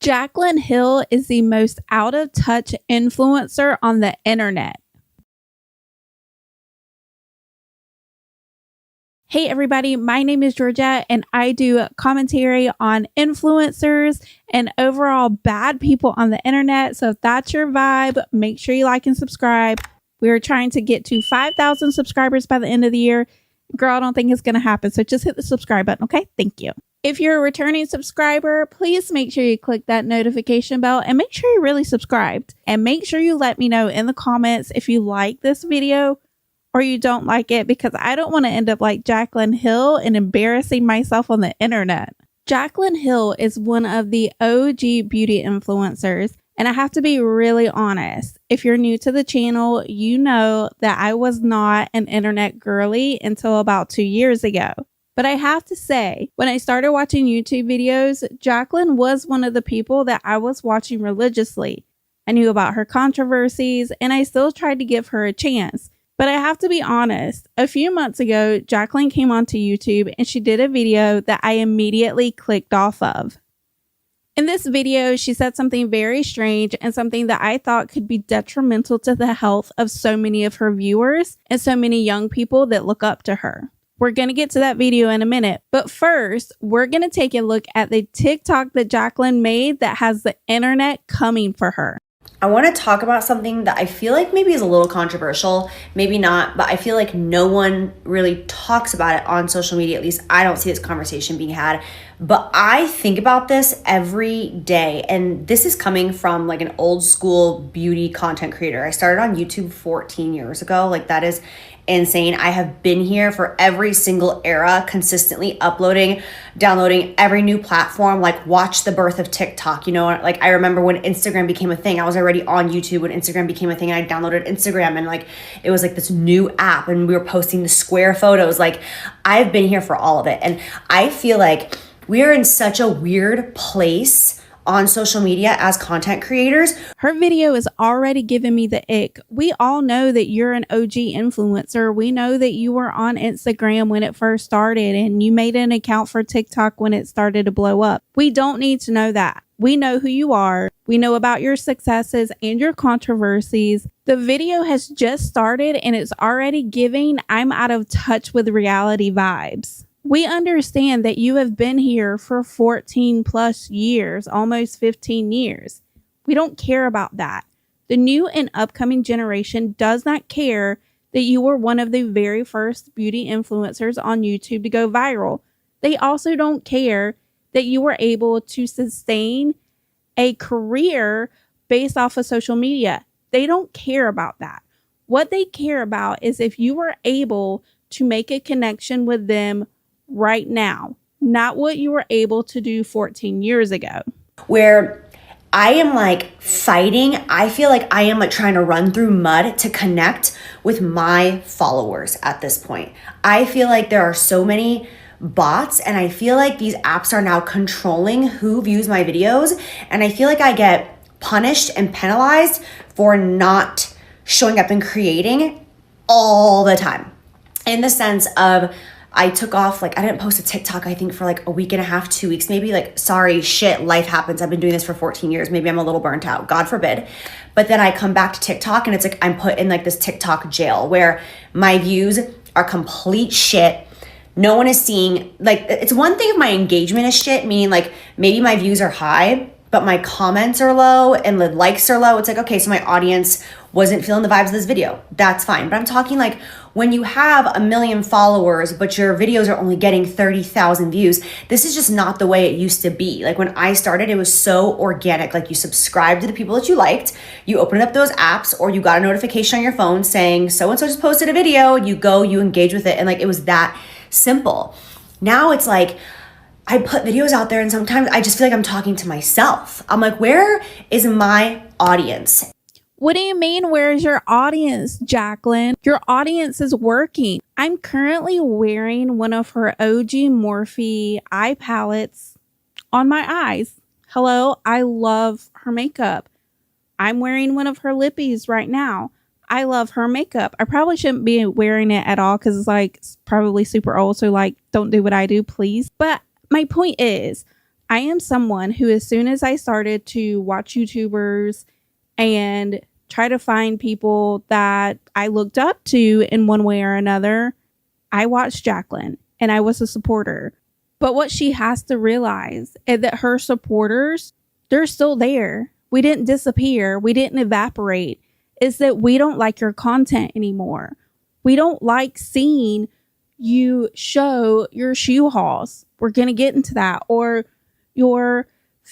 Jaclyn Hill is the most out of touch influencer on the internet. Hey everybody, my name is Georgette and I do commentary on influencers and overall bad people on the internet. So if that's your vibe, make sure you like and subscribe. We are trying to get to 5,000 subscribers by the end of the year. Girl, I don't think it's going to happen. So just hit the subscribe button, okay? Thank you. If you're a returning subscriber, please make sure you click that notification bell and make sure you're really subscribed. And make sure you let me know in the comments if you like this video or you don't like it, because I don't want to end up like Jaclyn Hill and embarrassing myself on the internet. Jaclyn Hill is one of the OG beauty influencers, and I have to be really honest. If you're new to the channel, you know that I was not an internet girly until about 2 years ago. But I have to say, when I started watching YouTube videos, Jaclyn was one of the people that I was watching religiously. I knew about her controversies, and I still tried to give her a chance. But I have to be honest, a few months ago, Jaclyn came onto YouTube and she did a video that I immediately clicked off of. In this video, she said something very strange and something that I thought could be detrimental to the health of so many of her viewers and so many young people that look up to her. We're going to get to that video in a minute, but first, we're going to take a look at the TikTok that Jaclyn made that has the internet coming for her. I want to talk about something that I feel like maybe is a little controversial, maybe not, but I feel like no one really talks about it on social media. At least I don't see this conversation being had, but I think about this every day. And this is coming from like an old school beauty content creator. I started on YouTube 14 years ago. Like, that is insane. I have been here for every single era, consistently uploading, downloading every new platform, like watch the birth of TikTok. You know, like I remember when Instagram became a thing, I was already on YouTube when Instagram became a thing, and I downloaded Instagram, and like it was like this new app and we were posting the square photos. Like, I've been here for all of it. And I feel like we're in such a weird place on social media as content creators. Her video is already giving me the ick. We all know that you're an OG influencer. We know that you were on Instagram when it first started and you made an account for TikTok when it started to blow up. We don't need to know that. We know who you are. We know about your successes and your controversies. The video has just started and it's already giving I'm out of touch with reality vibes. We understand that you have been here for 14 plus years, almost 15 years. We don't care about that. The new and upcoming generation does not care that you were one of the very first beauty influencers on YouTube to go viral. They also don't care that you were able to sustain a career based off of social media. They don't care about that. What they care about is if you were able to make a connection with them right now, not what you were able to do 14 years ago. Where I am like fighting, I feel like I am like trying to run through mud to connect with my followers at this point. I feel like there are so many bots, and I feel like these apps are now controlling who views my videos, and I feel like I get punished and penalized for not showing up and creating all the time. In the sense of, I took off, like I didn't post a TikTok, I think for like a week and a half, 2 weeks maybe. Like, sorry, shit, life happens. I've been doing this for 14 years. Maybe I'm a little burnt out, God forbid. But then I come back to TikTok and it's like I'm put in like this TikTok jail where my views are complete shit. No one is seeing, like, it's one thing if my engagement is shit, meaning like maybe my views are high, but my comments are low and the likes are low. It's like, okay, so my audience wasn't feeling the vibes of this video. That's fine. But I'm talking like when you have 1 million followers, but your videos are only getting 30,000 views, this is just not the way it used to be. Like when I started, it was so organic. Like you subscribed to the people that you liked, you opened up those apps, or you got a notification on your phone saying so-and-so just posted a video, you go, you engage with it. And like, it was that simple. Now it's like, I put videos out there and sometimes I just feel like I'm talking to myself. I'm like, where is my audience? What do you mean, where's your audience, Jaclyn? Your audience is working. I'm currently wearing one of her OG Morphe eye palettes on my eyes. Hello, I love her makeup. I'm wearing one of her lippies right now. I love her makeup. I probably shouldn't be wearing it at all because it's probably super old. So don't do what I do, please. But my point is, I am someone who, as soon as I started to watch YouTubers and try to find people that I looked up to in one way or another, I watched Jaclyn and I was a supporter. But what she has to realize is that her supporters, they're still there. We didn't disappear. We didn't evaporate. Is that we don't like your content anymore. We don't like seeing you show your shoe hauls. We're going to get into that. Or your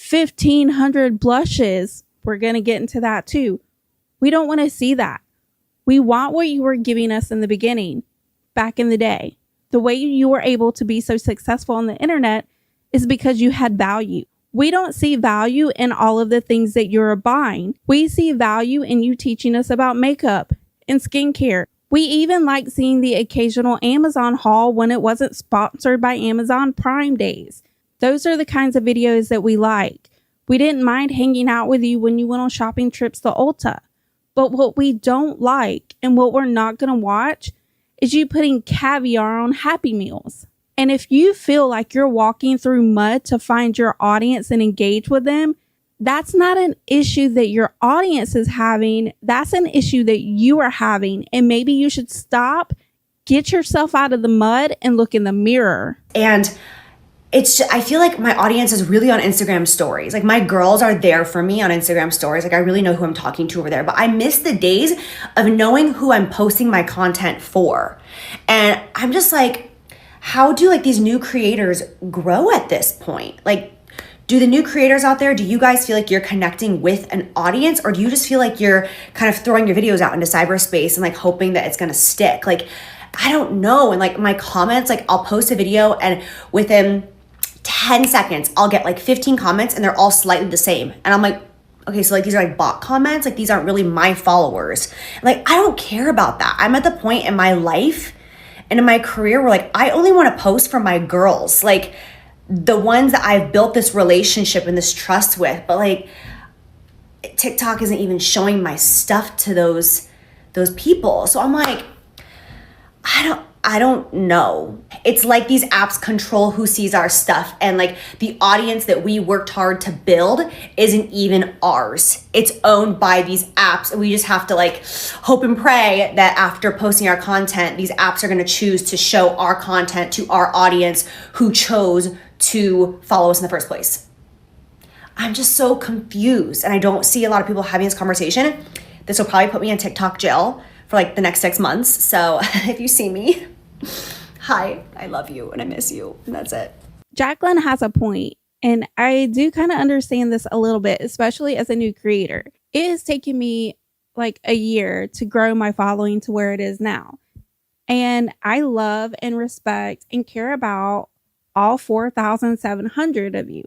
1,500 blushes. We're going to get into that too. We don't want to see that. We want what you were giving us in the beginning, back in the day. The way you were able to be so successful on the internet is because you had value. We don't see value in all of the things that you're buying. We see value in you teaching us about makeup and skincare. We even like seeing the occasional Amazon haul when it wasn't sponsored by Amazon Prime days. Those are the kinds of videos that we like. We didn't mind hanging out with you when you went on shopping trips to Ulta. But what we don't like and what we're not going to watch is you putting caviar on Happy Meals. And if you feel like you're walking through mud to find your audience and engage with them, that's not an issue that your audience is having. That's an issue that you are having. And maybe you should stop, get yourself out of the mud, and look in the mirror. And I feel like my audience is really on Instagram stories. Like, my girls are there for me on Instagram stories. Like, I really know who I'm talking to over there, but I miss the days of knowing who I'm posting my content for. And I'm just like, how do like these new creators grow at this point? Like, do the new creators out there, do you guys feel like you're connecting with an audience, or do you just feel like you're kind of throwing your videos out into cyberspace and like hoping that it's going to stick? Like, I don't know. And like my comments, like I'll post a video and within 10 seconds, I'll get like 15 comments and they're all slightly the same. And I'm like, okay, so like these are like bot comments. Like, these aren't really my followers. Like, I don't care about that. I'm at the point in my life and in my career where like, I only want to post for my girls. Like, the ones that I've built this relationship and this trust with. But like, TikTok isn't even showing my stuff to those people. So I'm like, I don't know. It's like these apps control who sees our stuff, and like the audience that we worked hard to build isn't even ours. It's owned by these apps, and we just have to like hope and pray that after posting our content, these apps are going to choose to show our content to our audience who chose to follow us in the first place. I'm just so confused, and I don't see a lot of people having this conversation. This will probably put me in TikTok jail for like the next 6 months. So if you see me, hi, I love you and I miss you, and that's it. Jaclyn has a point, and I do kind of understand this a little bit, especially as a new creator. It has taken me like a year to grow my following to where it is now. And I love and respect and care about all 4,700 of you.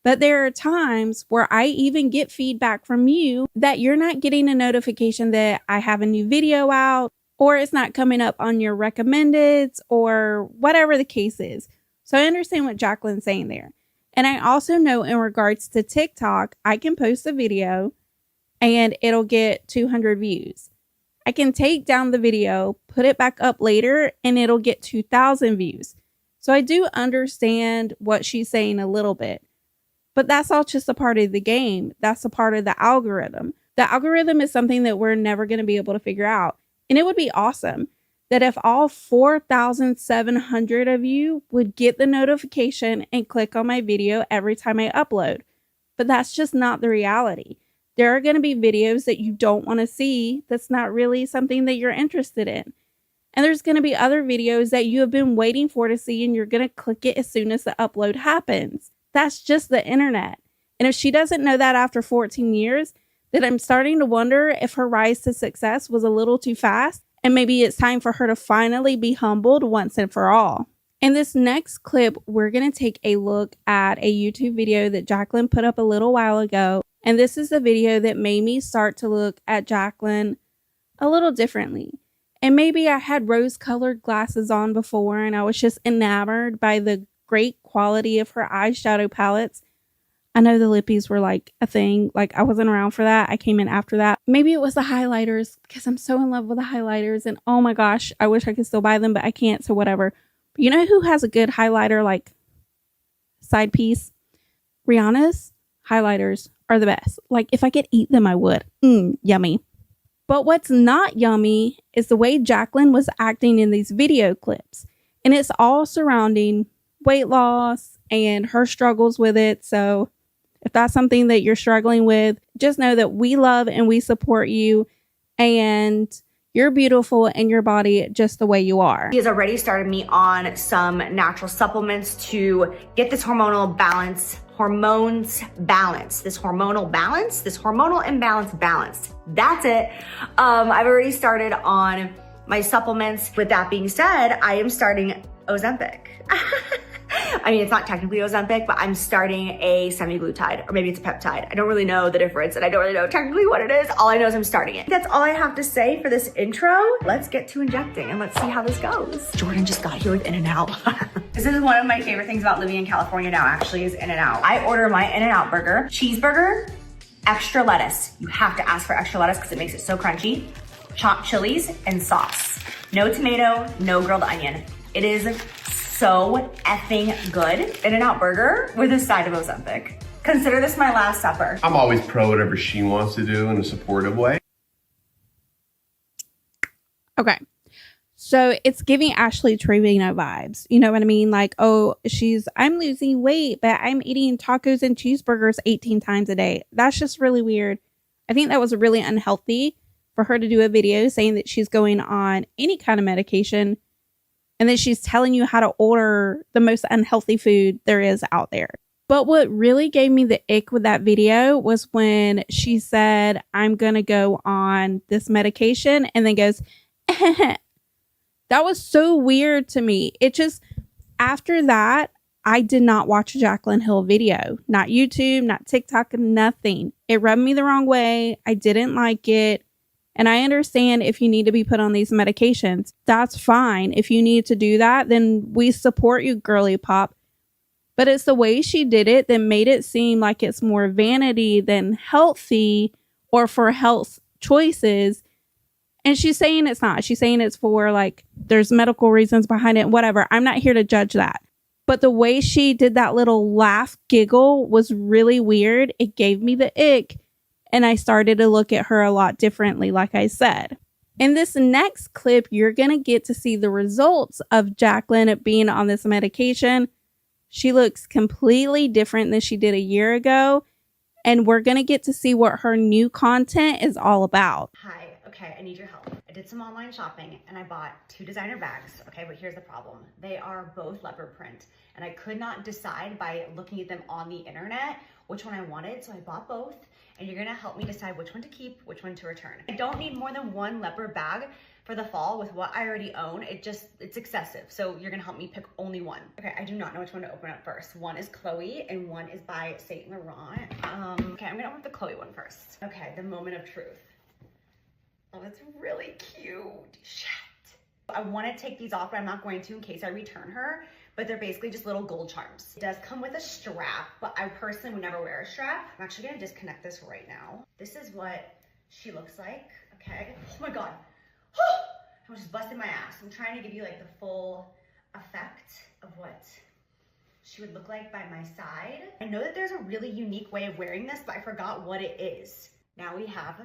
But there are times where I even get feedback from you that you're not getting a notification that I have a new video out, or it's not coming up on your recommendeds, or whatever the case is. So I understand what Jaclyn's saying there. And I also know in regards to TikTok, I can post a video and it'll get 200 views. I can take down the video, put it back up later, and it'll get 2,000 views. So I do understand what she's saying a little bit. But that's all just a part of the game. That's a part of the algorithm. The algorithm is something that we're never going to be able to figure out. And it would be awesome that if all 4,700 of you would get the notification and click on my video every time I upload. But that's just not the reality. There are going to be videos that you don't want to see. That's not really something that you're interested in. And there's going to be other videos that you have been waiting for to see, and you're going to click it as soon as the upload happens. That's just the internet. And if she doesn't know that after 14 years, then I'm starting to wonder if her rise to success was a little too fast, and maybe it's time for her to finally be humbled once and for all. In this next clip, we're going to take a look at a YouTube video that Jaclyn put up a little while ago. And this is the video that made me start to look at Jaclyn a little differently. And maybe I had rose-colored glasses on before, and I was just enamored by the great quality of her eyeshadow palettes. I know the lippies were like a thing. Like, I wasn't around for that. I came in after that. Maybe it was the highlighters, because I'm so in love with the highlighters, and oh my gosh, I wish I could still buy them, but I can't, so whatever. But you know who has a good highlighter like side piece? Rihanna's highlighters are the best. Like, if I could eat them, I would. Yummy. But what's not yummy is the way Jaclyn was acting in these video clips. And it's all surrounding weight loss and her struggles with it. So if that's something that you're struggling with, just know that we love and we support you. And you're beautiful in your body just the way you are. He has already started me on some natural supplements to get this hormonal imbalance balanced. That's it. I've already started on my supplements. With that being said, I am starting Ozempic. I mean, it's not technically Ozempic, but I'm starting a semaglutide, or maybe it's a peptide. I don't really know the difference, and I don't really know technically what it is. All I know is I'm starting it. That's all I have to say for this intro. Let's get to injecting, and let's see how this goes. Jordan just got here with In-N-Out. This is one of my favorite things about living in California now, actually, is In-N-Out. I order my In-N-Out burger, cheeseburger, extra lettuce. You have to ask for extra lettuce because it makes it so crunchy. Chopped chilies and sauce. No tomato, no grilled onion. It is so effing good. In-N-Out burger with a side of Ozempic. Consider this my last supper. I'm always pro whatever she wants to do in a supportive way. Okay. So it's giving Ashley Trevino vibes. You know what I mean? Like, oh, I'm losing weight, but I'm eating tacos and cheeseburgers 18 times a day. That's just really weird. I think that was really unhealthy for her to do a video saying that she's going on any kind of medication and then she's telling you how to order the most unhealthy food there is out there. But what really gave me the ick with that video was when she said, I'm going to go on this medication, and then goes, that was so weird to me. It just, after that, I did not watch a Jaclyn Hill video. Not YouTube, not TikTok, nothing. It rubbed me the wrong way. I didn't like it. And I understand if you need to be put on these medications, that's fine. If you need to do that, then we support you, girly pop. But it's the way she did it that made it seem like it's more vanity than healthy or for health choices. And she's saying it's not. She's saying it's for, like, there's medical reasons behind it, whatever. I'm not here to judge that. But the way she did that little laugh giggle was really weird. It gave me the ick. And I started to look at her a lot differently, like I said. In this next clip, you're going to get to see the results of Jaclyn being on this medication. She looks completely different than she did a year ago. And we're going to get to see what her new content is all about. Hi, okay, I need your help. I did some online shopping and I bought 2 designer bags. Okay, but here's the problem. They are both leopard print and I could not decide by looking at them on the internet which one I wanted. So I bought both and you're gonna help me decide which one to keep, which one to return. I don't need more than 1 leopard bag for the fall with what I already own. It's excessive. So you're gonna help me pick only one. Okay, I do not know which one to open up first. One is Chloe and one is by Saint Laurent. Okay, I'm gonna open the Chloe one first. Okay, the moment of truth. Oh, that's really cute. Shit. I want to take these off, but I'm not going to in case I return her. But they're basically just little gold charms. It does come with a strap, but I personally would never wear a strap. I'm actually going to disconnect this right now. This is what she looks like. Okay. Oh my God. I just busted my ass. I'm trying to give you like the full effect of what she would look like by my side. I know that there's a really unique way of wearing this, but I forgot what it is. Now we have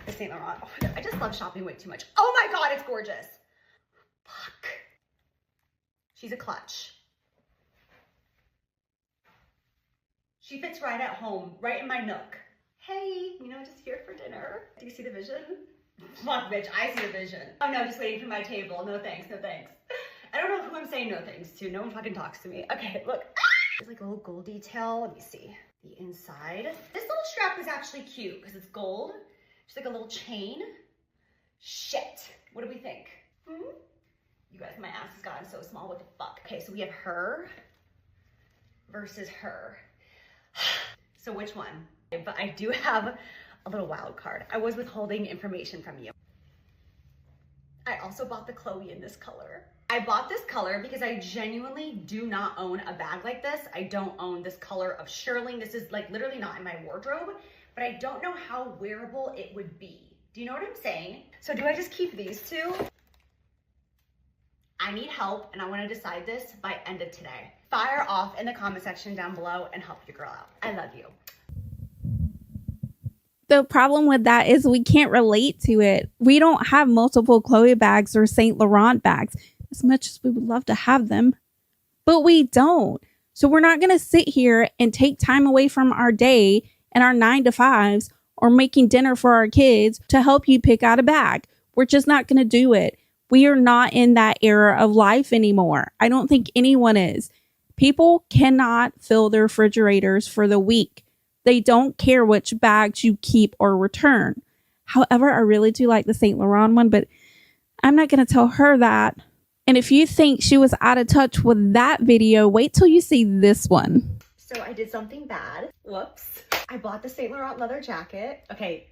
the Saint Laurent. Oh my God, I just love shopping way too much. Oh my God, it's gorgeous. Fuck. She's a clutch. She fits right at home, right in my nook. Hey, you know, just here for dinner. Do you see the vision? Fuck, bitch, I see the vision. Oh no, just waiting for my table. No thanks, no thanks. I don't know who I'm saying no thanks to. No one fucking talks to me. Okay, look. There's like a little gold detail. Let me see. The inside. This little strap is actually cute because it's gold. Just like a little chain. Shit. What do we think? You guys, my ass has gotten so small. What the fuck? Okay, so we have her versus her. So which one? But I do have a little wild card. I was withholding information from you. I also bought the Chloe in this color. I bought this color because I genuinely do not own a bag like this. I don't own this color of shearling. This is like literally not in my wardrobe, but I don't know how wearable it would be. Do you know what I'm saying? So do I just keep these two? I need help and I want to decide this by end of today. fire off in the comment section down below and help your girl out. I love you. The problem with that is we can't relate to it. We don't have multiple Chloe bags or Saint Laurent bags as much as we would love to have them, but we don't. So we're not going to sit here and take time away from our day and our 9 to 5s or making dinner for our kids to help you pick out a bag. We're just not going to do it. We are not in that era of life anymore. I don't think anyone is. People cannot fill their refrigerators for the week. They don't care which bags you keep or return. However, I really do like the Saint Laurent one, but I'm not going to tell her that. And if you think she was out of touch with that video, wait till you see this one. So I did something bad. Whoops. I bought the Saint Laurent leather jacket. Okay,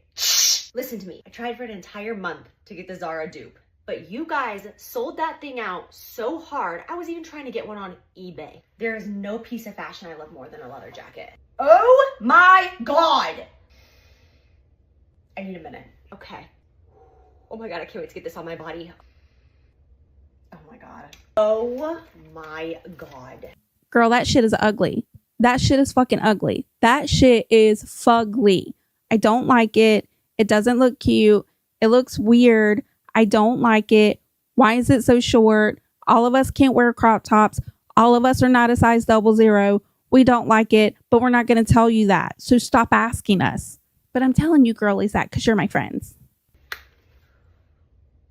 listen to me. I tried for an entire month to get the Zara dupe, but you guys sold that thing out so hard. I was even trying to get one on eBay. There is no piece of fashion I love more than a leather jacket. Oh my God. I need a minute. Okay. Oh my God, I can't wait to get this on my body. Oh my God. Oh my God. Girl, that shit is ugly. That shit is fucking ugly. That shit is fugly. I don't like it. It doesn't look cute. It looks weird. I don't like it. Why is it so short? All of us can't wear crop tops. All of us are not a size 00. We don't like it, but we're not going to tell you that. So stop asking us. But I'm telling you girlies that because you're my friends.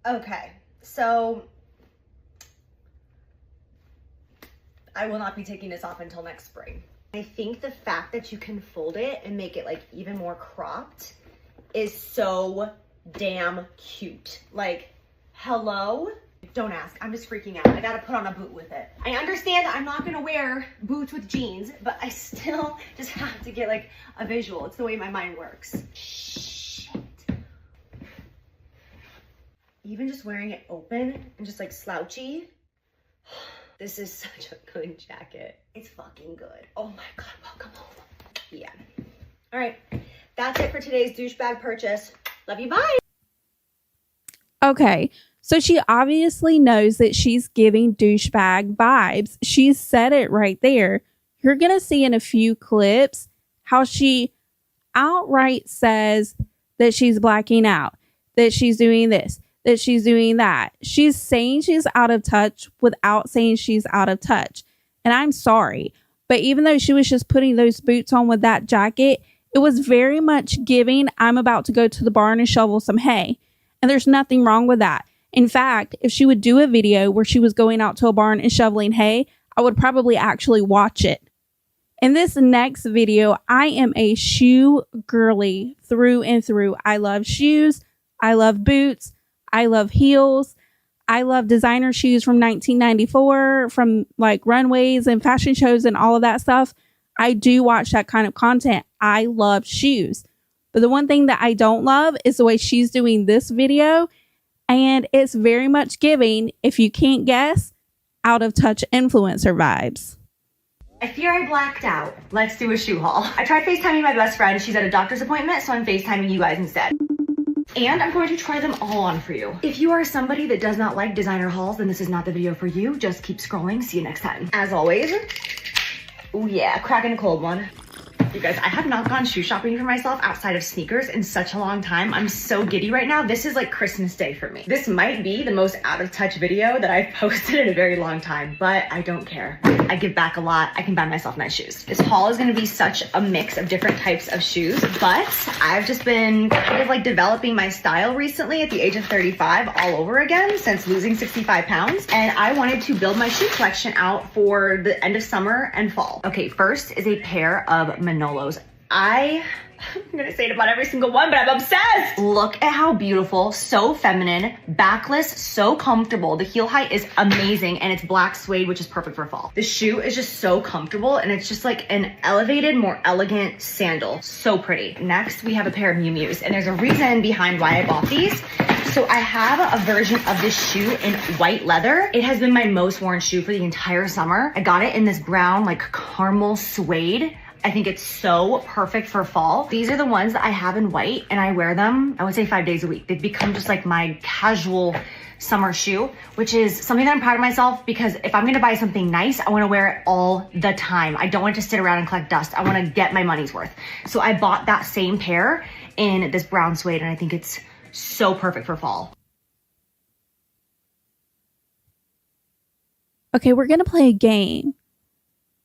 Okay, so I will not be taking this off until next spring. I think the fact that you can fold it and make it like even more cropped is so damn cute. Like, hello? Don't ask, I'm just freaking out. I gotta put on a boot with it. I understand I'm not gonna wear boots with jeans, but I still just have to get like a visual. It's the way my mind works. Shit. Even just wearing it open and just like slouchy. This is such a good jacket. It's fucking good. Oh my God, welcome home. Yeah. All right, that's it for today's douchebag purchase. Love you, bye. Okay, so she obviously knows that she's giving douchebag vibes. She's said it right there. You're going to see in a few clips how she outright says that she's blacking out, that she's doing this, that she's doing that. She's saying she's out of touch without saying she's out of touch. And I'm sorry, but even though she was just putting those boots on with that jacket, it was very much giving, I'm about to go to the barn and shovel some hay. And there's nothing wrong with that. In fact, if she would do a video where she was going out to a barn and shoveling hay, I would probably actually watch it. In this next video, I am a shoe girly through and through. I love shoes. I love boots. I love heels. I love designer shoes from 1994, from like runways and fashion shows and all of that stuff. I do watch that kind of content. I love shoes. But the one thing that I don't love is the way she's doing this video. And it's very much giving, if you can't guess, out of touch influencer vibes. I fear I blacked out. Let's do a shoe haul. I tried FaceTiming my best friend. She's at a doctor's appointment, so I'm FaceTiming you guys instead. And I'm going to try them all on for you. If you are somebody that does not like designer hauls, then this is not the video for you. Just keep scrolling. See you next time. As always, oh yeah, cracking a cold one. You guys, I have not gone shoe shopping for myself outside of sneakers in such a long time. I'm so giddy right now. This is like Christmas Day for me. This might be the most out of touch video that I've posted in a very long time, but I don't care. I give back a lot. I can buy myself nice shoes. This haul is gonna be such a mix of different types of shoes, but I've just been kind of like developing my style recently at the age of 35 all over again since losing 65 pounds. And I wanted to build my shoe collection out for the end of summer and fall. Okay, first is a pair of Manolos. I'm gonna say it about every single one, but I'm obsessed. Look at how beautiful, so feminine, backless, so comfortable. The heel height is amazing and it's black suede, which is perfect for fall. The shoe is just so comfortable and it's just like an elevated, more elegant sandal. So pretty. Next, we have a pair of Miu Mius, and there's a reason behind why I bought these. So I have a version of this shoe in white leather. It has been my most worn shoe for the entire summer. I got it in this brown, like caramel suede. I think it's so perfect for fall. These are the ones that I have in white and I wear them, I would say 5 days a week. They've become just like my casual summer shoe, which is something that I'm proud of myself because if I'm gonna buy something nice, I wanna wear it all the time. I don't want to sit around and collect dust. I wanna get my money's worth. So I bought that same pair in this brown suede and I think it's so perfect for fall. Okay, we're going to play a game.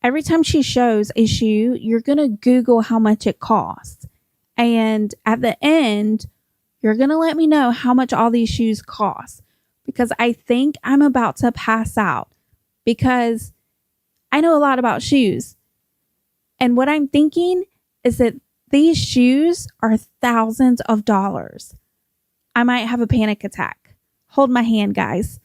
Every time she shows a shoe, you're going to Google how much it costs. And at the end, you're going to let me know how much all these shoes cost. Because I think I'm about to pass out. Because I know a lot about shoes. And what I'm thinking is that these shoes are thousands of dollars. I might have a panic attack. Hold my hand, guys.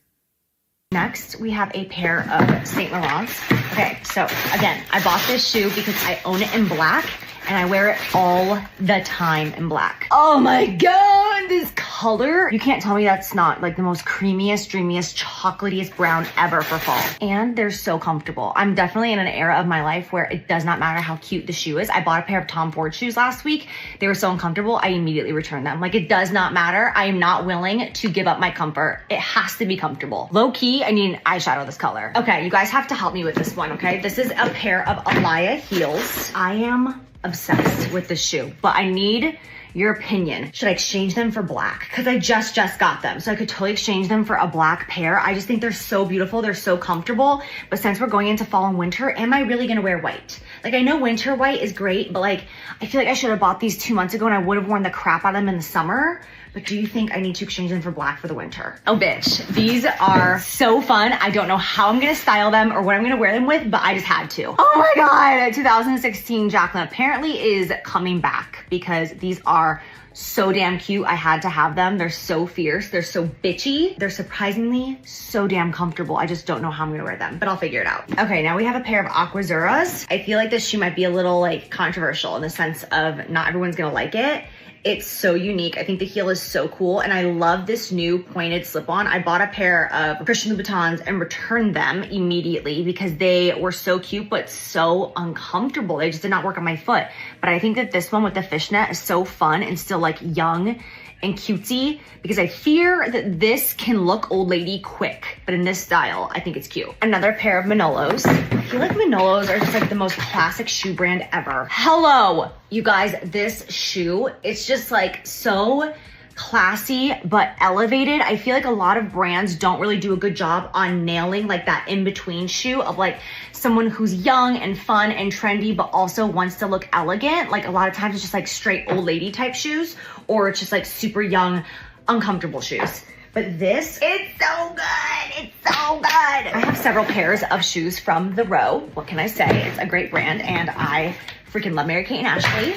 Next, we have a pair of Saint Laurents. Okay, so again, I bought this shoe because I own it in black and I wear it all the time in black. Oh my God, this color. You can't tell me that's not like the most creamiest, dreamiest, chocolatiest brown ever for fall. And they're so comfortable. I'm definitely in an era of my life where it does not matter how cute the shoe is. I bought a pair of Tom Ford shoes last week. They were so uncomfortable, I immediately returned them. Like, it does not matter. I am not willing to give up my comfort. It has to be comfortable. Low key, I need an eyeshadow this color. Okay, you guys have to help me with this one, okay? This is a pair of Alaya heels. I am obsessed with this shoe, but I need your opinion. Should I exchange them for black? Because I just got them. So I could totally exchange them for a black pair. I just think they're so beautiful. They're so comfortable. But since we're going into fall and winter, am I really gonna wear white? Like, I know winter white is great, but like, I feel like I should have bought these 2 months ago and I would have worn the crap out of them in the summer. But do you think I need to exchange them for black for the winter? Oh bitch, these are so fun. I don't know how I'm gonna style them or what I'm gonna wear them with, but I just had to. Oh my God, 2016 Jaclyn apparently is coming back because these are so damn cute. I had to have them. They're so fierce. They're so bitchy. They're surprisingly so damn comfortable. I just don't know how I'm gonna wear them, but I'll figure it out. Okay, now we have a pair of Aquazuras. I feel like this shoe might be a little like controversial in the sense of not everyone's gonna like it. It's so unique. I think the heel is so cool. And I love this new pointed slip-on. I bought a pair of Christian Louboutins and returned them immediately because they were so cute, but so uncomfortable. They just did not work on my foot. But I think that this one with the fishnet is so fun and still like young and cutesy because I fear that this can look old lady quick, but in this style, I think it's cute. Another pair of Manolos. I feel like Manolos are just like the most classic shoe brand ever. Hello, you guys, this shoe, it's just like so classy but elevated. I feel like a lot of brands don't really do a good job on nailing like that in-between shoe of like someone who's young and fun and trendy but also wants to look elegant. Like a lot of times it's just like straight old lady type shoes or it's just like super young, uncomfortable shoes. But this, it's so good. It's so good. I have several pairs of shoes from The Row. What can I say? It's a great brand and I freaking love Mary-Kate and Ashley.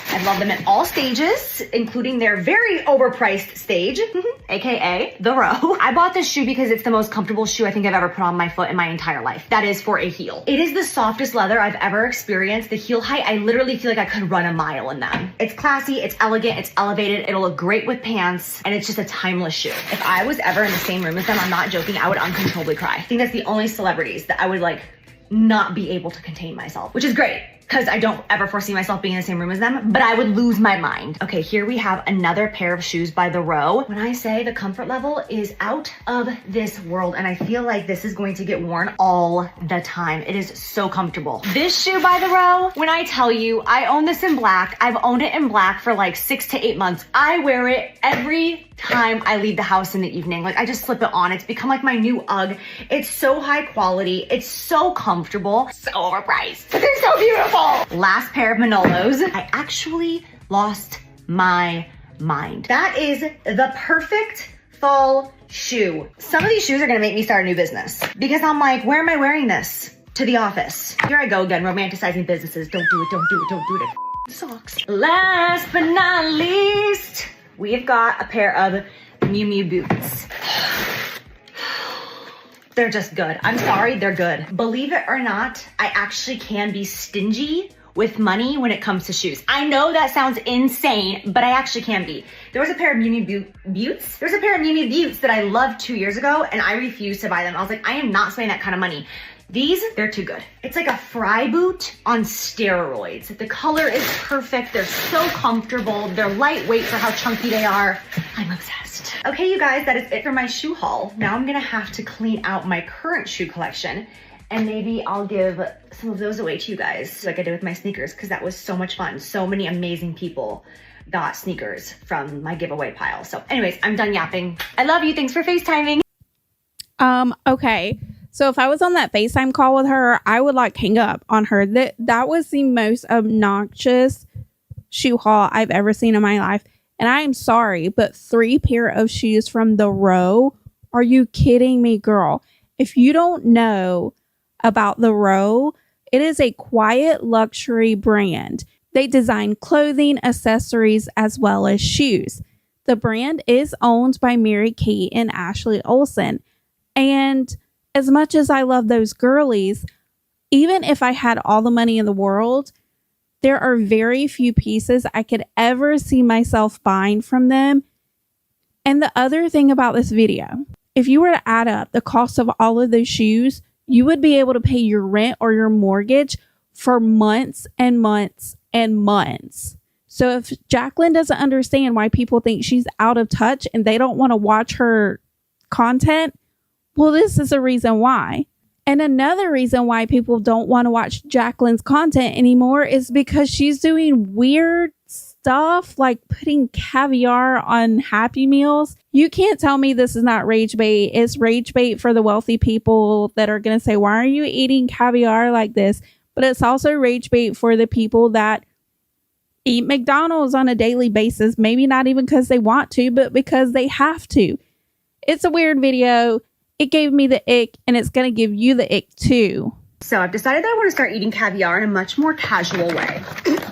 I love them at all stages, including their very overpriced stage, AKA The Row. I bought this shoe because it's the most comfortable shoe I think I've ever put on my foot in my entire life. That is for a heel. It is the softest leather I've ever experienced. The heel height, I literally feel like I could run a mile in them. It's classy, it's elegant, it's elevated, it'll look great with pants, and it's just a timeless shoe. If I was ever in the same room as them, I'm not joking, I would uncontrollably cry. I think that's the only celebrities that I would like not be able to contain myself, which is great because I don't ever foresee myself being in the same room as them, but I would lose my mind. Okay, here we have another pair of shoes by The Row. When I say the comfort level is out of this world, and I feel like this is going to get worn all the time. It is so comfortable. This shoe by The Row, when I tell you, I own this in black. I've owned it in black for like 6 to 8 months. I wear it every time I leave the house in the evening. Like I just slip it on. It's become like my new UGG. It's so high quality. It's so comfortable. So overpriced. But they're so beautiful. Last pair of Manolos. I actually lost my mind. That is the perfect fall shoe. Some of these shoes are gonna make me start a new business because I'm like, where am I wearing this? To the office. Here I go again, romanticizing businesses. Don't do it, don't do it, don't do it. Socks. Last but not least, we've got a pair of Miu Miu boots. They're just good. I'm sorry, they're good. Believe it or not, I actually can be stingy with money when it comes to shoes. I know that sounds insane, but I actually can be. There was a pair of Miu Miu Buttes. There's a pair of Miu Miu Buttes that I loved 2 years ago and I refused to buy them. I was like, I am not spending that kind of money. These, they're too good. It's like a fry boot on steroids. The color is perfect. They're so comfortable. They're lightweight for how chunky they are. I'm obsessed. Okay, you guys, that is it for my shoe haul. Now I'm gonna have to clean out my current shoe collection, and maybe I'll give some of those away to you guys like I did with my sneakers, because that was so much fun. So many amazing people got sneakers from my giveaway pile. So anyways, I'm done yapping. I love you. Thanks for FaceTiming. Okay. So if I was on that FaceTime call with her, I would like hang up on her. That was the most obnoxious shoe haul I've ever seen in my life. And I am sorry, but 3 pair of shoes from the Row? Are you kidding me, girl? If you don't know about the Row, it is a quiet luxury brand. They design clothing, accessories, as well as shoes. The brand is owned by Mary Kate and Ashley Olsen. And as much as I love those girlies, even if I had all the money in the world, there are very few pieces I could ever see myself buying from them. And the other thing about this video, if you were to add up the cost of all of those shoes, you would be able to pay your rent or your mortgage for months and months and months. So if Jaclyn doesn't understand why people think she's out of touch and they don't want to watch her content, well, this is a reason why. And another reason why people don't want to watch Jaclyn's content anymore is because she's doing weird stuff like putting caviar on Happy Meals. You can't tell me this is not rage bait. It's rage bait for the wealthy people that are going to say, why are you eating caviar like this? But it's also rage bait for the people that eat McDonald's on a daily basis. Maybe not even because they want to, but because they have to. It's a weird video. It gave me the ick, and it's going to give you the ick too. So I've decided that I want to start eating caviar in a much more casual way.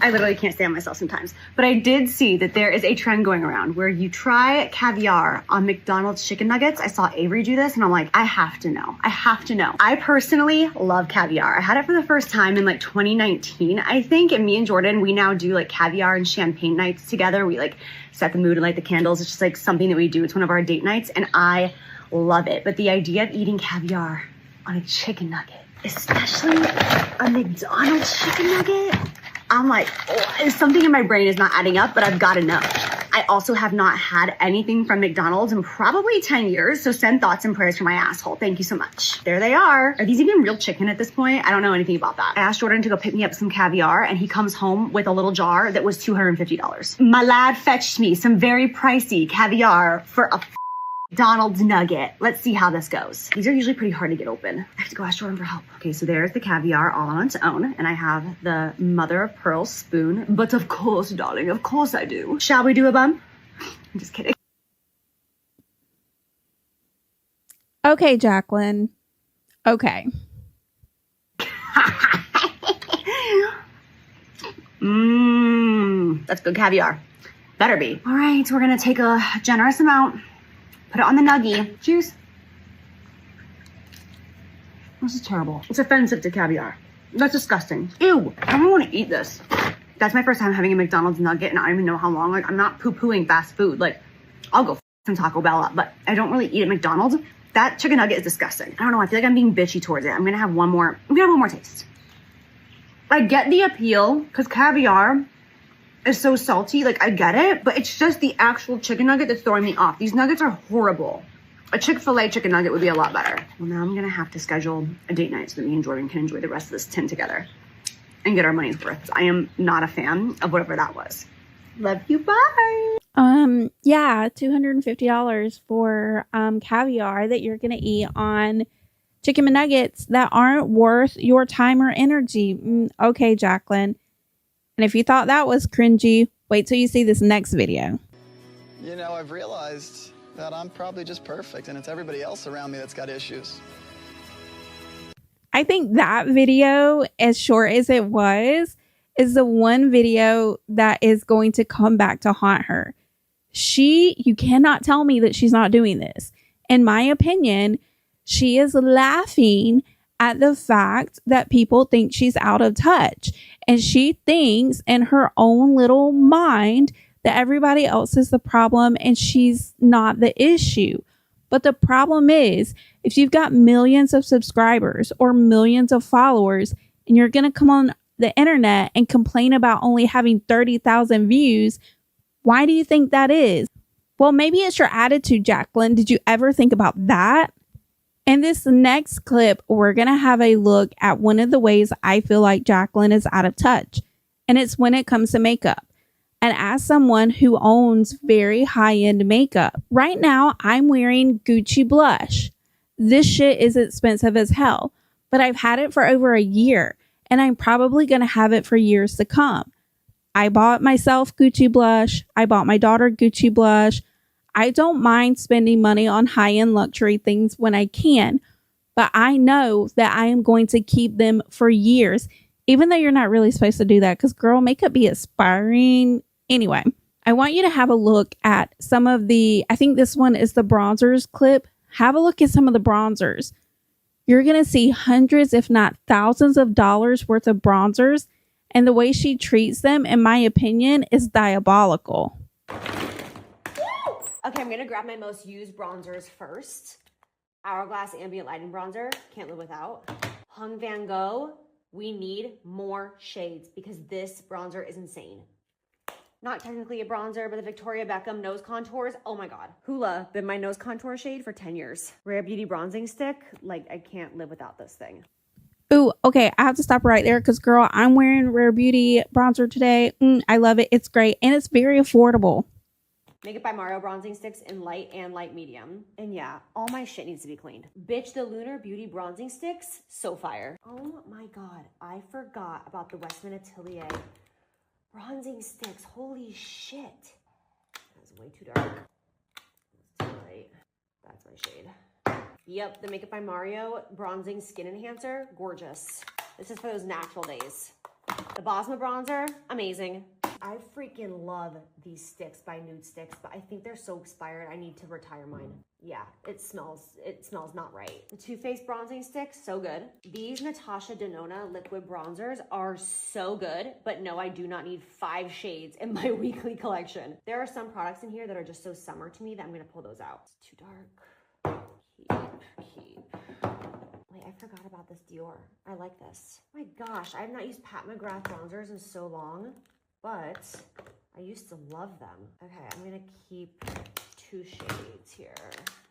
I literally can't stand myself sometimes. But I did see that there is a trend going around where you try caviar on McDonald's chicken nuggets. I saw Avery do this, and I'm like, I have to know. I have to know. I personally love caviar. I had it for the first time in like 2019, I think. And me and Jordan, we now do like caviar and champagne nights together. We like set the mood and light the candles. It's just like something that we do. It's one of our date nights, and I love it. But the idea of eating caviar on a chicken nugget, especially a McDonald's chicken nugget, I'm like, oh, something in my brain is not adding up, but I've got to know. I also have not had anything from McDonald's in probably 10 years, so send thoughts and prayers for my asshole. Thank you so much. There they are. Are these even real chicken at this point? I don't know anything about that. I asked Jordan to go pick me up some caviar, and he comes home with a little jar that was $250. My lad fetched me some very pricey caviar for a McDonald's nugget. Let's see how this goes. These are usually pretty hard to get open. I have to go ask Jordan for help. Okay, so there's the caviar all on its own, and I have the mother of pearl spoon. But of course, darling, of course I do. Shall we do a bun? I'm just kidding. Okay, Jaclyn. Okay. That's good caviar. Better be. All right, we're gonna take a generous amount. Put it on the nuggie. Juice. This is terrible. It's offensive to caviar. That's disgusting. Ew. I don't want to eat this. That's my first time having a McDonald's nugget, and I don't even know how long. Like, I'm not poo-pooing fast food. Like, I'll go some Taco Bell up, but I don't really eat at McDonald's. That chicken nugget is disgusting. I don't know. I feel like I'm being bitchy towards it. I'm gonna have one more taste. I get the appeal because caviar is so salty. Like, I get it, but it's just the actual chicken nugget that's throwing me off. These nuggets are horrible. A Chick-fil-A chicken nugget would be a lot better. Well, now I'm gonna have to schedule a date night so that me and Jordan can enjoy the rest of this tin together and get our money's worth. I am not a fan of whatever that was. Love you, bye. Yeah, $250 for caviar that you're gonna eat on chicken McNuggets that aren't worth your time or energy. Okay, Jaclyn. And if you thought that was cringy, wait till you see this next video. You know, I've realized that I'm probably just perfect and it's everybody else around me that's got issues. I think that video, as short as it was, is the one video that is going to come back to haunt her. You cannot tell me that she's not doing this. In my opinion, she is laughing at the fact that people think she's out of touch. And she thinks in her own little mind that everybody else is the problem and she's not the issue. But the problem is, if you've got millions of subscribers or millions of followers, and you're going to come on the internet and complain about only having 30,000 views, why do you think that is? Well, maybe it's your attitude, Jaclyn. Did you ever think about that? In this next clip, we're going to have a look at one of the ways I feel like Jaclyn is out of touch, and it's when it comes to makeup. And as someone who owns very high-end makeup, right now I'm wearing Gucci blush. This shit is expensive as hell, but I've had it for over a year, and I'm probably going to have it for years to come. I bought myself Gucci blush. I bought my daughter Gucci blush. I don't mind spending money on high-end luxury things when I can, but I know that I am going to keep them for years, even though you're not really supposed to do that because, girl, makeup be expiring. Anyway, I want you to have a look at some of the, I think this one is the bronzers clip. Have a look at some of the bronzers. You're going to see hundreds, if not thousands of dollars worth of bronzers. And the way she treats them, in my opinion, is diabolical. Okay, I'm gonna grab my most used bronzers first. Hourglass Ambient Lighting Bronzer, can't live without. Hung Van Gogh, we need more shades because this bronzer is insane. Not technically a bronzer, but the Victoria Beckham nose contours, oh my God. Hoola, been my nose contour shade for 10 years. Rare Beauty Bronzing Stick, like I can't live without this thing. Ooh, okay, I have to stop right there because, girl, I'm wearing Rare Beauty bronzer today. I love it. It's great, and it's very affordable. Makeup by Mario bronzing sticks in light and light medium. And yeah, all my shit needs to be cleaned. Bitch, the Lunar Beauty bronzing sticks, so fire. Oh my God, I forgot about the Westman Atelier bronzing sticks. Holy shit. That's way too dark. That's too light. That's my shade. Yep, the Makeup by Mario bronzing skin enhancer, gorgeous. This is for those natural days. The Bosma bronzer, amazing. I freaking love these sticks by Nude Sticks, but I think they're so expired. I need to retire mine. Yeah, it smells not right. The Too Faced bronzing sticks, so good. These Natasha Denona liquid bronzers are so good, but no, I do not need 5 shades in my weekly collection. There are some products in here that are just so summer to me that I'm gonna pull those out. It's too dark. Keep. Wait, I forgot about this Dior. I like this. My gosh, I have not used Pat McGrath bronzers in so long, but I used to love them. Okay, I'm gonna keep 2 shades here.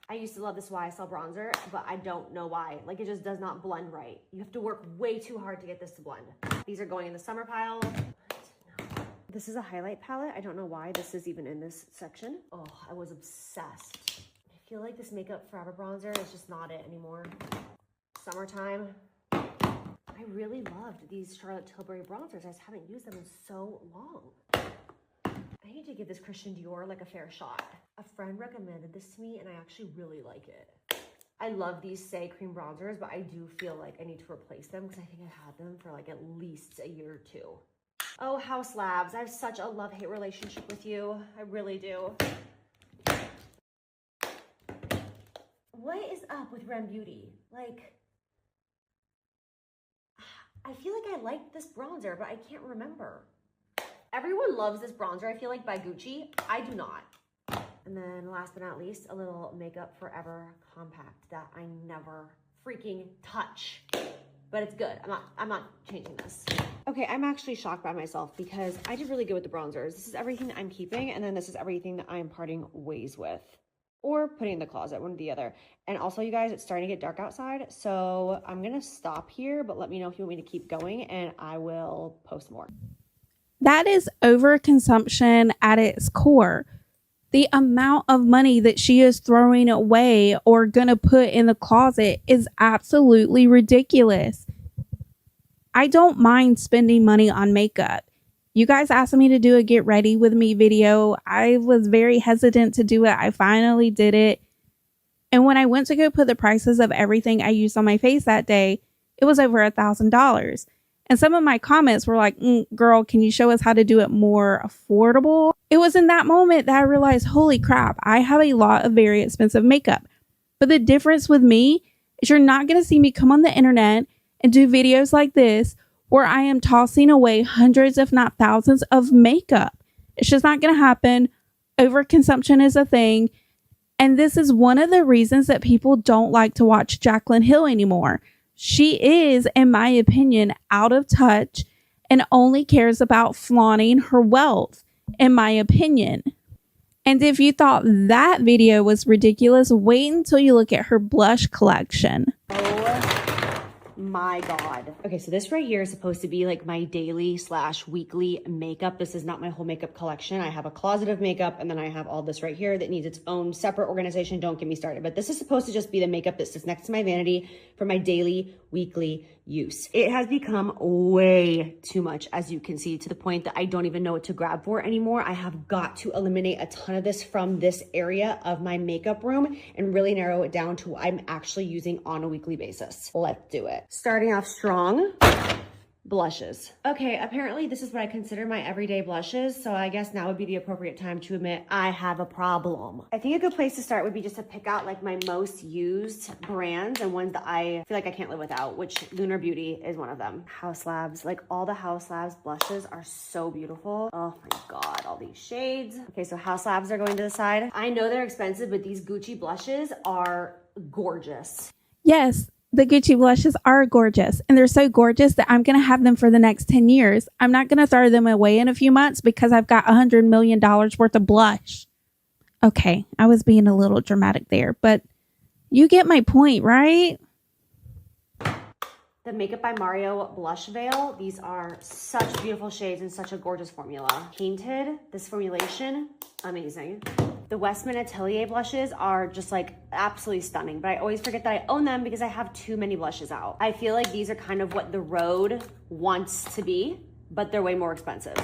I used to love this YSL bronzer, but I don't know why. Like, it just does not blend right. You have to work way too hard to get this to blend. These are going in the summer pile. This is a highlight palette. I don't know why this is even in this section. Oh, I was obsessed. I feel like this Makeup Forever bronzer is just not it anymore. Summertime. I really loved these Charlotte Tilbury bronzers. I just haven't used them in so long. I need to give this Christian Dior like a fair shot. A friend recommended this to me and I actually really like it. I love these Say cream bronzers, but I do feel like I need to replace them because I think I've had them for like at least a year or 2. Oh, House Labs. I have such a love-hate relationship with you. I really do. What is up with Rem Beauty? Like, I feel like I liked this bronzer, but I can't remember. Everyone loves this bronzer, I feel like, by Gucci. I do not. And then last but not least, a little Makeup Forever compact that I never freaking touch. But it's good. I'm not changing this. Okay, I'm actually shocked by myself because I did really good with the bronzers. This is everything that I'm keeping, and then this is everything that I'm parting ways with. Or putting in the closet, one or the other. And also, you guys, it's starting to get dark outside, so I'm gonna stop here, but let me know if you want me to keep going, and I will post more. That is overconsumption at its core. The amount of money that she is throwing away or gonna put in the closet is absolutely ridiculous. I don't mind spending money on makeup. You guys asked me to do a get ready with me video. I was very hesitant to do it. I finally did it. And when I went to go put the prices of everything I used on my face that day, it was over $1,000. And some of my comments were like, girl, can you show us how to do it more affordable? It was in that moment that I realized, holy crap, I have a lot of very expensive makeup. But the difference with me is you're not going to see me come on the internet and do videos like this where I am tossing away hundreds, if not thousands, of makeup. It's just not going to happen. Overconsumption is a thing. And this is one of the reasons that people don't like to watch Jaclyn Hill anymore. She is, in my opinion, out of touch and only cares about flaunting her wealth, in my opinion. And if you thought that video was ridiculous, wait until you look at her blush collection. My God. Okay, so this right here is supposed to be like my daily / weekly makeup. This is not my whole makeup collection. I have a closet of makeup, and then I have all this right here that needs its own separate organization. Don't get me started. But this is supposed to just be the makeup that sits next to my vanity for my daily, weekly use. It has become way too much, as you can see, to the point that I don't even know what to grab for anymore. I have got to eliminate a ton of this from this area of my makeup room and really narrow it down to what I'm actually using on a weekly basis. Let's do it. Starting off strong. Blushes. Okay, apparently this is what I consider my everyday blushes, so I guess now would be the appropriate time to admit I have a problem. I think a good place to start would be just to pick out like my most used brands and ones that I feel like I can't live without, which Lunar Beauty is one of them. Haus Labs, like all the Haus Labs blushes are so beautiful. Oh my God, all these shades. Okay, so Haus Labs are going to the side. I know they're expensive, but these Gucci blushes are gorgeous. Yes, the Gucci blushes are gorgeous, and they're so gorgeous that I'm going to have them for the next 10 years. I'm not going to throw them away in a few months because I've got $100 million worth of blush. Okay, I was being a little dramatic there, but you get my point, right? The Makeup by Mario Blush Veil. These are such beautiful shades and such a gorgeous formula. Painted, this formulation, amazing. The Westman Atelier blushes are just like absolutely stunning, but I always forget that I own them because I have too many blushes out. I feel like these are kind of what the road wants to be, but they're way more expensive.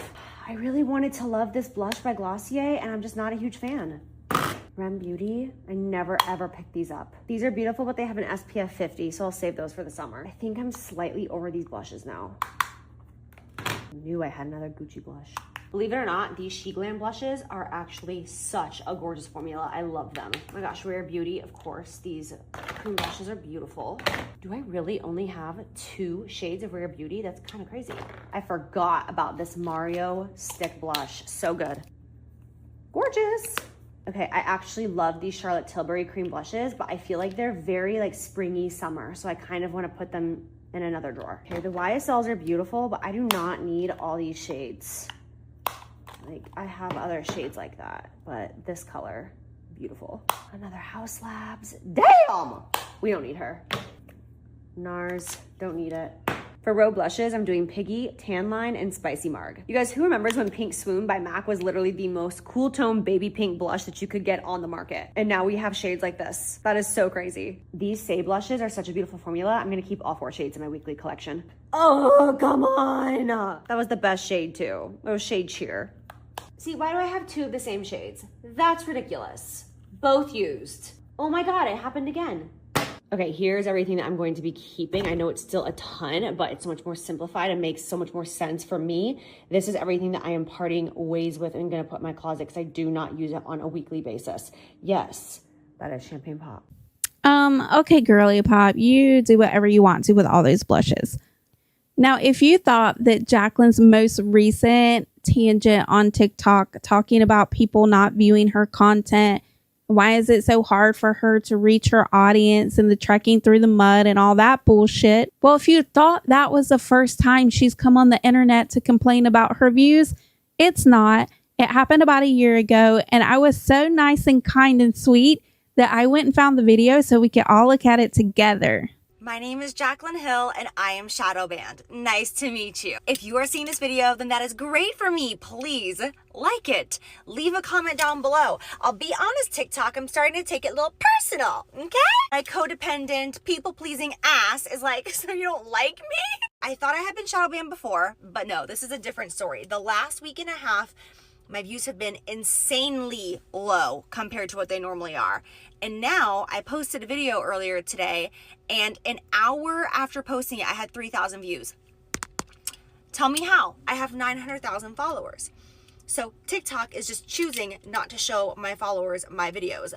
I really wanted to love this blush by Glossier, and I'm just not a huge fan. Rem Beauty, I never ever picked these up. These are beautiful, but they have an SPF 50, so I'll save those for the summer. I think I'm slightly over these blushes now. I knew I had another Gucci blush. Believe it or not, these She Glam blushes are actually such a gorgeous formula. I love them. Oh my gosh, Rare Beauty, of course. These cream blushes are beautiful. Do I really only have 2 shades of Rare Beauty? That's kind of crazy. I forgot about this Mario stick blush. So good. Gorgeous. Okay, I actually love these Charlotte Tilbury cream blushes, but I feel like they're very like springy summer, so I kind of want to put them in another drawer. Okay, the YSLs are beautiful, but I do not need all these shades. Like, I have other shades like that, but this color, beautiful. Another Haus Labs. Damn! We don't need her. NARS, don't need it. For Row blushes, I'm doing Piggy, Tan Line, and Spicy Marg. You guys, who remembers when Pink Swoon by MAC was literally the most cool tone baby pink blush that you could get on the market? And now we have shades like this. That is so crazy. These Say blushes are such a beautiful formula. I'm gonna keep all 4 shades in my weekly collection. Oh, come on. That was the best shade too. It was shade Cheer. See, why do I have 2 of the same shades? That's ridiculous. Both used. Oh my God, it happened again. Okay, here's everything that I'm going to be keeping. I know it's still a ton, but it's so much more simplified and makes so much more sense for me. This is everything that I am parting ways with and gonna put in my closet because I do not use it on a weekly basis. Yes, that is Champagne Pop. Okay, girly pop, you do whatever you want to with all those blushes. Now, if you thought that Jaclyn's most recent tangent on TikTok talking about people not viewing her content, why is it so hard for her to reach her audience and the trekking through the mud and all that bullshit? Well, if you thought that was the first time she's come on the internet to complain about her views, it's not. It happened about a year ago, and I was so nice and kind and sweet that I went and found the video so we could all look at it together. My name is Jaclyn Hill and I am shadow banned. Nice to meet you. If you are seeing this video, then that is great for me. Please like it. Leave a comment down below. I'll be honest, TikTok, I'm starting to take it a little personal, okay? My codependent, people-pleasing ass is like, so you don't like me? I thought I had been shadow banned before, but no, this is a different story. The last week and a half, my views have been insanely low compared to what they normally are. And now I posted a video earlier today, and an hour after posting it, I had 3,000 views. Tell me how. I have 900,000 followers. So TikTok is just choosing not to show my followers my videos.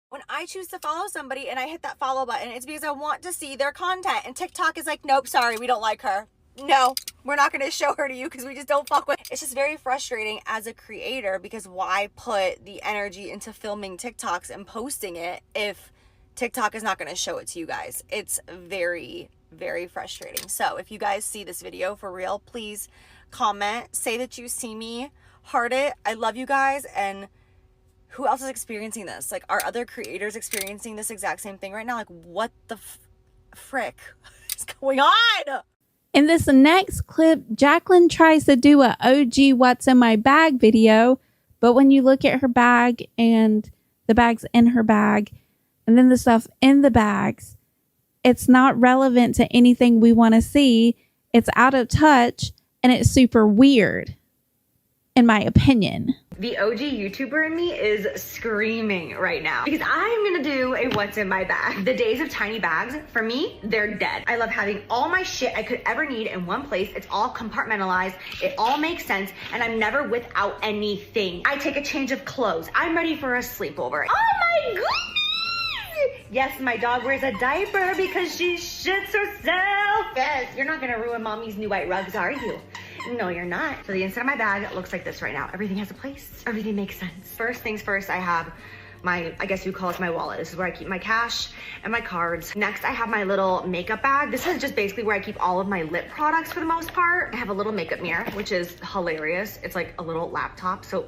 When I choose to follow somebody and I hit that follow button, it's because I want to see their content. And TikTok is like, nope, sorry, we don't like her. No. we're not going to show her to you because we just don't fuck with. It's just very frustrating as a creator, because why put the energy into filming TikToks and posting it if TikTok is not going to show it to you guys? It's very, very frustrating. So if you guys see this video for real, please comment, say that you see me, heart it. I love you guys. And who else is experiencing this? Like, are other creators experiencing this exact same thing right now? Like, what the frick is going on? In this next clip, Jaclyn tries to do a OG What's in My Bag video, but when you look at her bag and the bags in her bag and then the stuff in the bags, it's not relevant to anything we want to see. It's out of touch and it's super weird, in my opinion. The OG YouTuber in me is screaming right now because I'm gonna do a what's in my bag. The days of tiny bags, for me, they're dead. I love having all my shit I could ever need in one place. It's all compartmentalized. It all makes sense, and I'm never without anything. I take a change of clothes. I'm ready for a sleepover. Oh my goodness! Yes, my dog wears a diaper because she shits herself. Yes, you're not gonna ruin mommy's new white rugs, are you? No, you're not. So the inside of my bag looks like this right now. Everything has a place. Everything makes sense. First things first, I have my, I guess you call this my wallet. This is where I keep my cash and my cards. Next, I have my little makeup bag. This is just basically where I keep all of my lip products for the most part. I have a little makeup mirror, which is hilarious. It's like a little laptop, so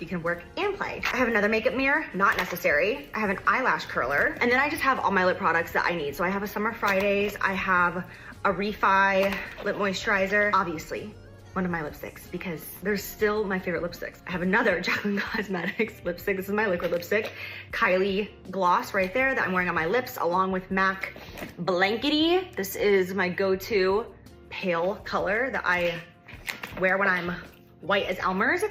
you can work and play. I have another makeup mirror, not necessary. I have an eyelash curler. And then I just have all my lip products that I need. So I have a Summer Fridays. I have a Refi lip moisturizer, obviously. One of my lipsticks, because they're still my favorite lipsticks. I have another Jaclyn Cosmetics lipstick. This is my liquid lipstick. Kylie gloss right there that I'm wearing on my lips, along with MAC Blankety. This is my go-to pale color that I wear when I'm white as Elmer's.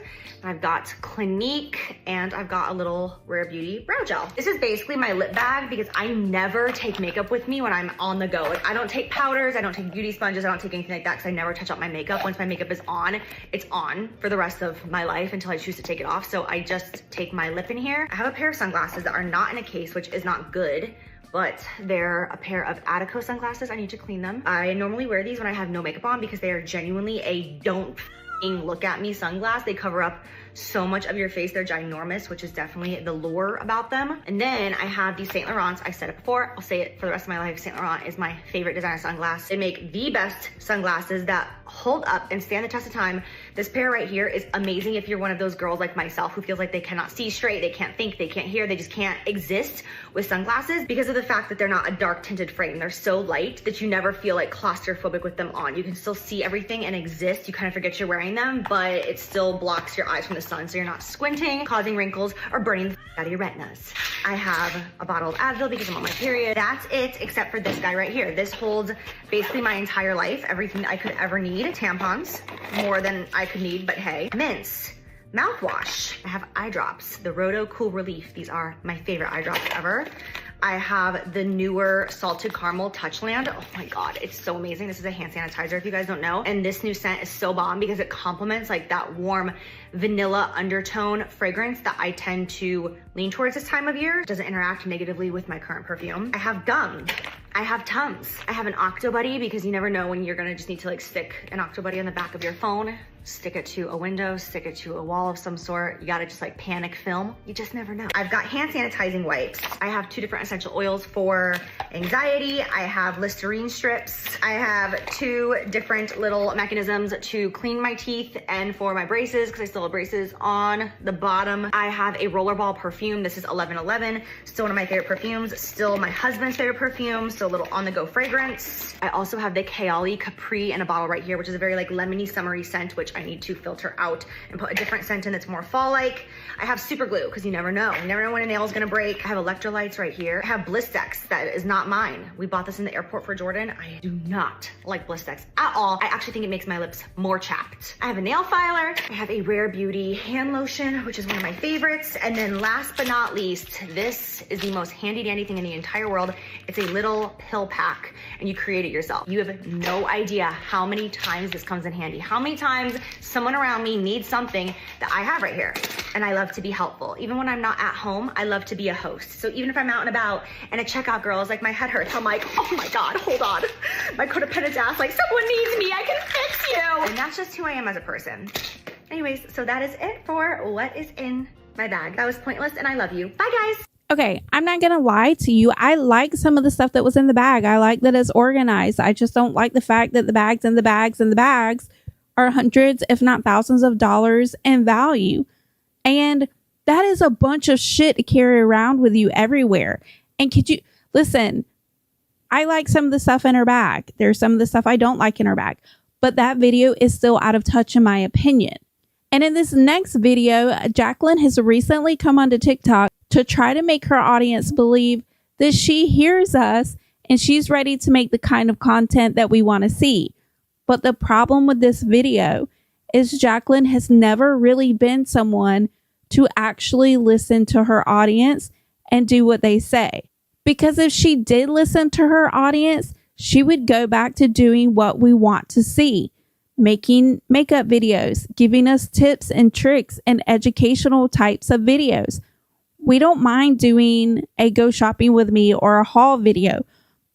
I've got Clinique, and I've got a little Rare Beauty brow gel. This is basically my lip bag because I never take makeup with me when I'm on the go. Like, I don't take powders, I don't take beauty sponges, I don't take anything like that because I never touch up my makeup. Once my makeup is on, it's on for the rest of my life until I choose to take it off. So I just take my lip in here. I have a pair of sunglasses that are not in a case, which is not good, but they're a pair of Attico sunglasses. I need to clean them. I normally wear these when I have no makeup on because they are genuinely a don't look at me sunglass. They cover up so much of your face. They're ginormous, which is definitely the lure about them. And then I have these Saint Laurents. I said it before, I'll say it for the rest of my life. Saint Laurent is my favorite designer sunglass. They make the best sunglasses that hold up and stand the test of time. This pair right here is amazing if you're one of those girls like myself who feels like they cannot see straight, they can't think, they can't hear, they just can't exist with sunglasses because of the fact that they're not a dark tinted frame. They're so light that you never feel like claustrophobic with them on. You can still see everything and exist. You kind of forget you're wearing them, but it still blocks your eyes from the sun, so you're not squinting, causing wrinkles, or burning the out of your retinas. I have a bottle of Advil because I'm on my period. That's it, except for this guy right here. This holds basically my entire life, everything I could ever need. Tampons, more than I could need, but hey. Mints, mouthwash. I have eye drops, the Roto Cool Relief. These are my favorite eye drops ever. I have the newer Salted Caramel Touchland. Oh my God, it's so amazing. This is a hand sanitizer if you guys don't know. And this new scent is so bomb because it complements like that warm vanilla undertone fragrance that I tend to lean towards this time of year. It doesn't interact negatively with my current perfume. I have gum. I have Tums. I have an Octo Buddy because you never know when you're gonna just need to like stick an Octo Buddy on the back of your phone, stick it to a window, stick it to a wall of some sort. You gotta just like panic film. You just never know. I've got hand sanitizing wipes. I have 2 different essential oils for anxiety. I have Listerine strips. I have 2 different little mechanisms to clean my teeth and for my braces because I still have braces on the bottom. I have a rollerball perfume. This is 1111. Still one of my favorite perfumes. Still my husband's favorite perfume. Still a little on-the-go fragrance. I also have the Kayali Capri in a bottle right here, which is a very like lemony summery scent, which I need to filter out and put a different scent in that's more fall-like. I have super glue because you never know. You never know when a nail is gonna break. I have electrolytes right here. I have Blistex that is not mine. We bought this in the airport for Jordan. I do not like Blistex at all. I actually think it makes my lips more chapped. I have a nail filer. I have a Rare Beauty hand lotion, which is one of my favorites. And then last but not least, this is the most handy dandy thing in the entire world. It's a little pill pack and you create it yourself. You have no idea how many times this comes in handy. How many times someone around me needs something that I have right here. And I love to be helpful. Even when I'm not at home, I love to be a host. So even if I'm out and about and a checkout girl is like, my head hurts, I'm like, oh my God, hold on. My codependent ass, like, someone needs me, I can fix you. And that's just who I am as a person. Anyways, so that is it for what is in my bag. That was pointless and I love you. Bye guys. Okay, I'm not gonna lie to you. I like some of the stuff that was in the bag. I like that it's organized. I just don't like the fact that the bags and the bags and the bags are hundreds, if not thousands of dollars in value. And that is a bunch of shit to carry around with you everywhere. And could you listen? I like some of the stuff in her bag. There's some of the stuff I don't like in her bag. But that video is still out of touch in my opinion. And in this next video, Jaclyn has recently come onto TikTok to try to make her audience believe that she hears us and she's ready to make the kind of content that we want to see. But the problem with this video is Jaclyn has never really been someone to actually listen to her audience and do what they say. Because if she did listen to her audience, she would go back to doing what we want to see. Making makeup videos, giving us tips and tricks and educational types of videos. We don't mind doing a go shopping with me or a haul video,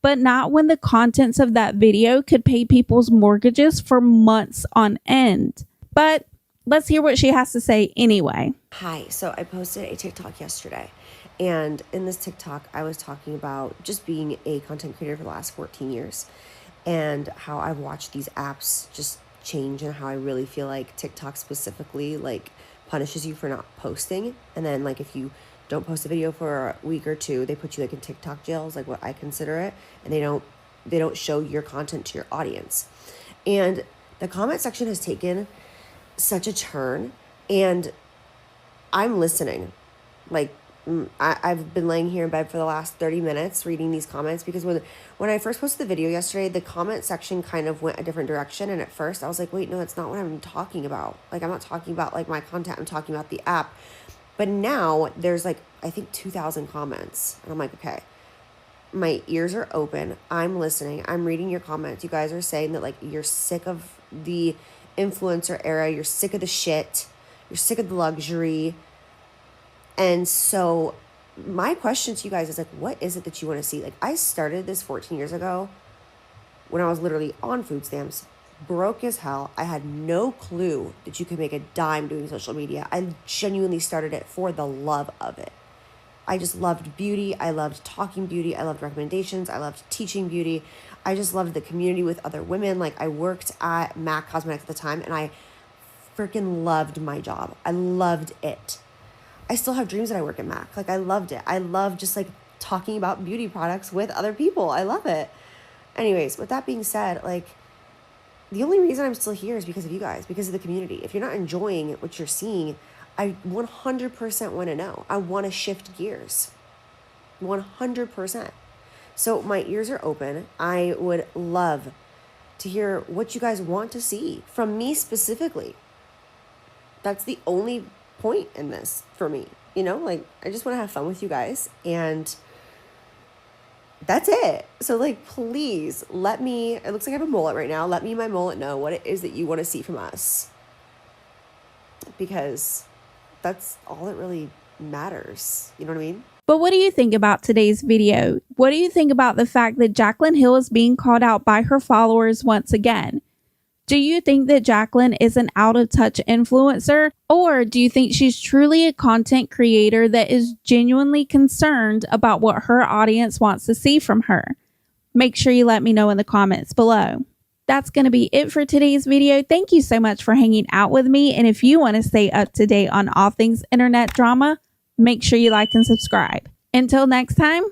but not when the contents of that video could pay people's mortgages for months on end. But let's hear what she has to say anyway. Hi, so I posted a TikTok yesterday, and in this TikTok, I was talking about just being a content creator for the last 14 years and how I've watched these apps just change and how I really feel like TikTok specifically like punishes you for not posting. And then like if you don't post a video for a week or two, they put you like in TikTok jail is like what I consider it, and they don't show your content to your audience. And the comment section has taken such a turn, and I'm listening. Like I've been laying here in bed for the last 30 minutes reading these comments, because when I first posted the video yesterday, the comment section kind of went a different direction, and at first I was like, wait, no, that's not what I'm talking about. Like, I'm not talking about like my content, I'm talking about the app. But now there's like, I think 2,000 comments, and I'm like, okay, my ears are open, I'm listening, I'm reading your comments. You guys are saying that like you're sick of the influencer era, you're sick of the shit, you're sick of the luxury. And so my question to you guys is like, what is it that you want to see? Like, I started this 14 years ago when I was literally on food stamps, broke as hell. I had no clue that you could make a dime doing social media. I genuinely started it for the love of it. I just loved beauty. I loved talking beauty. I loved recommendations. I loved teaching beauty. I just loved the community with other women. Like, I worked at MAC Cosmetics at the time, and I freaking loved my job. I loved it. I still have dreams that I work at MAC. Like, I loved it. I love just like talking about beauty products with other people. I love it. Anyways, with that being said, like, the only reason I'm still here is because of you guys, because of the community. If you're not enjoying what you're seeing, I 100% want to know. I want to shift gears. 100%. So my ears are open. I would love to hear what you guys want to see from me specifically. That's the only point in this for me, you know, like, I just want to have fun with you guys, and that's it. So like, please let me, it looks like I have a mullet right now, let me and my mullet know what it is that you want to see from us, because that's all that really matters. You know what I mean? But what do you think about today's video? What do you think about the fact that Jaclyn Hill is being called out by her followers once again? Do you think that Jaclyn is an out-of-touch influencer? Or do you think she's truly a content creator that is genuinely concerned about what her audience wants to see from her? Make sure you let me know in the comments below. That's going to be it for today's video. Thank you so much for hanging out with me. And if you want to stay up to date on all things internet drama, make sure you like and subscribe. Until next time,